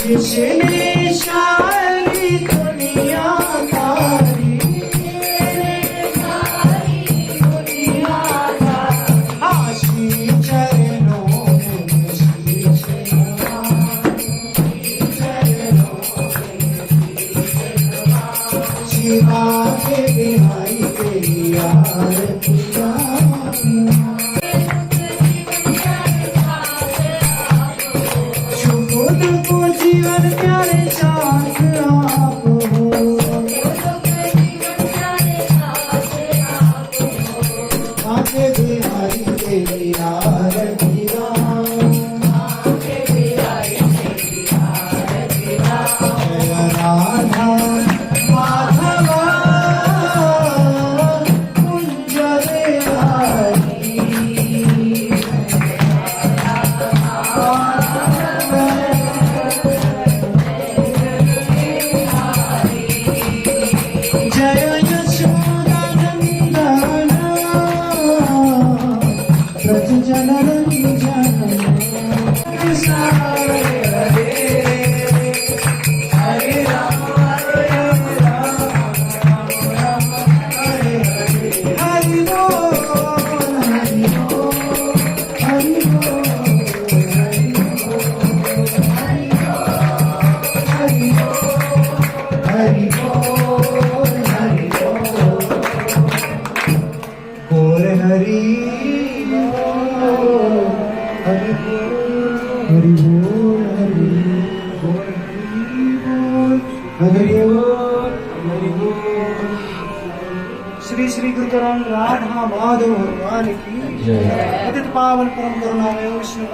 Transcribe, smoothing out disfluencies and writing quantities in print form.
जिसने सारी दुनिया तारी, आशी चरणों में शीश शिवा के बिहाई तेरी आरती जीवन प्यारे साथ आप हो, आके बिहारी तेरी आरती जय राधा माधवा कुंज बिहारी जय यशोदा नंदन व्रज जन रंजन हरे राम हरि बोल हरि बोल हरि बोल हरि बोल हरि श्री श्री गुरुकरण राधा माधव भगवान की पतित पावन परम करुणामय विष्णु